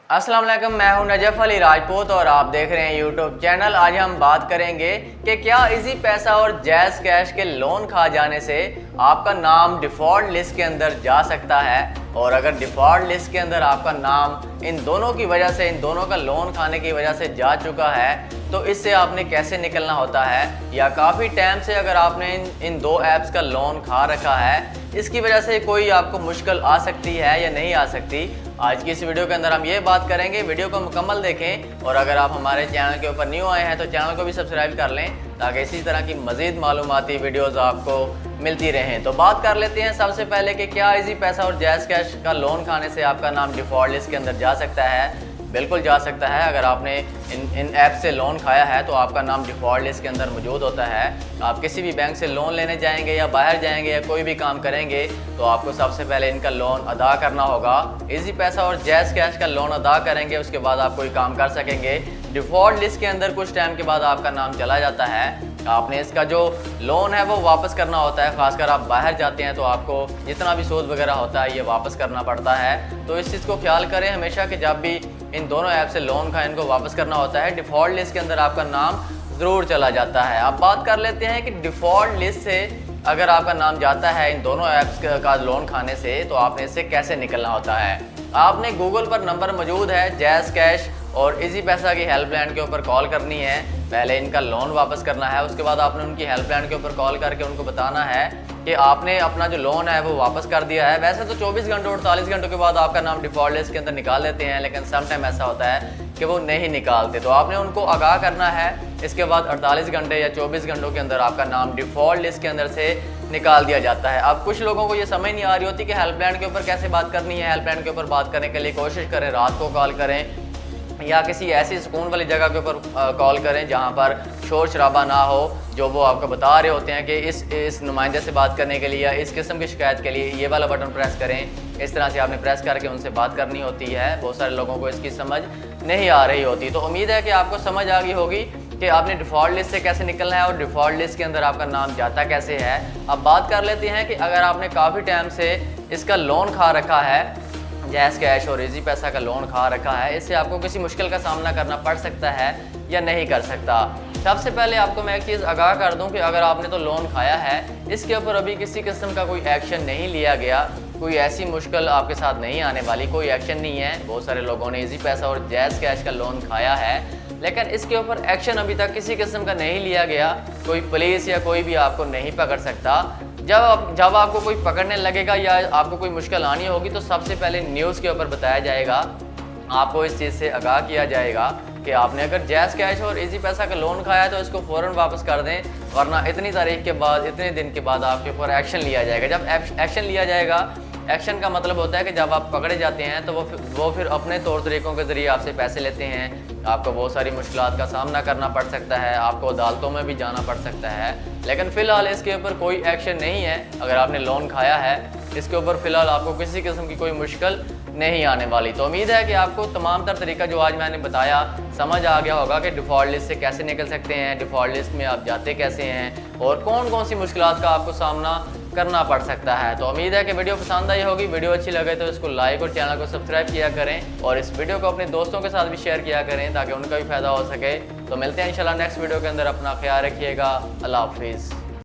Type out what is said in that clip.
अस्सलाम वालेकुम, मैं हूं नजफ अली राजपूत और आप देख रहे हैं यूट्यूब चैनल। आज हम बात करेंगे कि क्या इजी पैसा और जैज़ कैश के लोन खा जाने से आपका नाम डिफ़ॉल्ट लिस्ट के अंदर जा सकता है, और अगर डिफ़ॉल्ट लिस्ट के अंदर आपका नाम इन दोनों की वजह से, इन दोनों का लोन खाने की वजह से जा चुका है, तो इससे आपने कैसे निकलना होता है। या काफ़ी टाइम से अगर आपने इन दो ऐप्स का लोन खा रखा है, इसकी वजह से कोई आपको मुश्किल आ सकती है या नहीं आ सकती। आज की इस वीडियो के अंदर हम ये बात करेंगे, वीडियो को मुकम्मल देखें। और अगर आप हमारे चैनल के ऊपर न्यू आए हैं तो चैनल को भी सब्सक्राइब कर लें ताकि इसी तरह की मज़ीद मालूमाती वीडियोज़ आपको मिलती रहें। तो बात कर लेते हैं सबसे पहले कि क्या इजी पैसा और जैज़ कैश का लोन खाने से आपका नाम डिफ़ॉल्ट लिस्ट के अंदर जा सकता है। बिल्कुल जा सकता है। अगर आपने इन ऐप से लोन खाया है तो आपका नाम डिफ़ॉल्ट लिस्ट के अंदर मौजूद होता है। आप किसी भी बैंक से लोन लेने जाएंगे या बाहर जाएंगे या कोई भी काम करेंगे तो आपको सबसे पहले इनका लोन अदा करना होगा। इजी पैसा और जैज़ कैश का लोन अदा करेंगे, उसके बाद आप कोई काम कर सकेंगे। डिफ़ॉल्ट लिस्ट के अंदर कुछ टाइम के बाद आपका नाम चला जाता है। आपने इसका जो लोन है वो वापस करना होता है। खासकर आप बाहर जाते हैं तो आपको जितना भी सूद वगैरह होता है ये वापस करना पड़ता है। तो इस चीज़ को ख्याल करें हमेशा कि जब भी इन दोनों ऐप से लोन का इनको वापस करना होता है, डिफ़ॉल्ट लिस्ट के अंदर आपका नाम ज़रूर चला जाता है। अब बात कर लेते हैं कि डिफ़ॉल्ट लिस्ट से अगर आपका नाम जाता है इन दोनों ऐप्स का लोन खाने से, तो आपने इससे कैसे निकलना होता है। आपने गूगल पर नंबर मौजूद है, जैज़ कैश और इजी पैसा की हेल्पलाइन के ऊपर कॉल करनी है। पहले इनका लोन वापस करना है, उसके बाद आपने उनकी हेल्पलाइन के ऊपर कॉल करके उनको बताना है कि आपने अपना जो लोन है वो वापस कर दिया है। वैसे तो 24 घंटों 48 घंटों के बाद आपका नाम डिफ़ॉल्ट लिस्ट के अंदर निकाल देते हैं, लेकिन सम टाइम ऐसा होता है कि वो नहीं निकालते। तो आपने उनको आगाह करना है। इसके बाद 48 घंटे या 24 घंटों के अंदर आपका नाम डिफ़ॉल्ट लिस्ट के अंदर से निकाल दिया जाता है। अब कुछ लोगों को ये समझ नहीं आ रही होती कि हेल्पलाइन के ऊपर कैसे बात करनी है। हेल्पलाइन के ऊपर बात करने के लिए कोशिश करें रात को कॉल करें या किसी ऐसी सुकून वाली जगह के ऊपर कॉल करें जहां पर शोर शराबा ना हो। जो वो आपको बता रहे होते हैं कि इस नुमाइंदे से बात करने के लिए या इस किस्म की शिकायत के लिए ये वाला बटन प्रेस करें। इस तरह से आपने प्रेस करके उनसे बात करनी होती है। बहुत सारे लोगों को इसकी समझ नहीं आ रही होती। तो उम्मीद है कि आपको समझ आ गई होगी कि आपने डिफ़ॉल्ट लिस्ट से कैसे निकलना है और डिफ़ॉल्ट लिस्ट के अंदर आपका नाम जाता कैसे है। अब बात कर लेते हैं कि अगर आपने काफ़ी टाइम से इसका लोन खा रखा है, जैज़ कैश और इजी पैसा का लोन खा रखा है, इससे आपको किसी मुश्किल का सामना करना पड़ सकता है या नहीं कर सकता। सबसे पहले आपको मैं एक चीज़ आगाह कर दूं कि अगर आपने तो लोन खाया है, इसके ऊपर अभी किसी किस्म का कोई एक्शन नहीं लिया गया, कोई ऐसी मुश्किल आपके साथ नहीं आने वाली, कोई एक्शन नहीं है। बहुत सारे लोगों ने इजी पैसा और जैज़ कैश का लोन खाया है, लेकिन इसके ऊपर एक्शन अभी तक किसी किस्म का नहीं लिया गया। कोई पुलिस या कोई भी आपको नहीं पकड़ सकता। जब आपको कोई पकड़ने लगेगा या आपको कोई मुश्किल आनी होगी तो सबसे पहले न्यूज़ के ऊपर बताया जाएगा, आपको इस चीज़ से आगाह किया जाएगा कि आपने अगर जैज़ कैश और इजी पैसा का लोन खाया है तो इसको फ़ौरन वापस कर दें, वरना इतनी तारीख के बाद, इतने दिन के बाद आपके ऊपर एक्शन लिया जाएगा। जब एक्शन लिया जाएगा, एक्शन का मतलब होता है कि जब आप पकड़े जाते हैं तो वो फिर अपने तौर तरीक़ों के ज़रिए आपसे पैसे लेते हैं। आपको बहुत सारी मुश्किलात का सामना करना पड़ सकता है, आपको अदालतों में भी जाना पड़ सकता है। लेकिन फ़िलहाल इसके ऊपर कोई एक्शन नहीं है। अगर आपने लोन खाया है, इसके ऊपर फ़िलहाल आपको किसी किस्म की कोई मुश्किल नहीं आने वाली। तो उम्मीद है कि आपको तमाम तर तरीका जो आज मैंने बताया समझ आ गया होगा कि डिफ़ॉल्ट लिस्ट से कैसे निकल सकते हैं, डिफ़ॉल्ट लिस्ट में आप जाते कैसे हैं और कौन कौन सी मुश्किलात का आपको सामना करना पड़ सकता है। तो उम्मीद है कि वीडियो पसंद आई होगी। वीडियो अच्छी लगे तो इसको लाइक और चैनल को सब्सक्राइब किया करें और इस वीडियो को अपने दोस्तों के साथ भी शेयर किया करें ताकि उनका भी फ़ायदा हो सके। तो मिलते हैं इंशाल्लाह नेक्स्ट वीडियो के अंदर। अपना ख्याल रखिएगा। अल्लाह हाफिज़।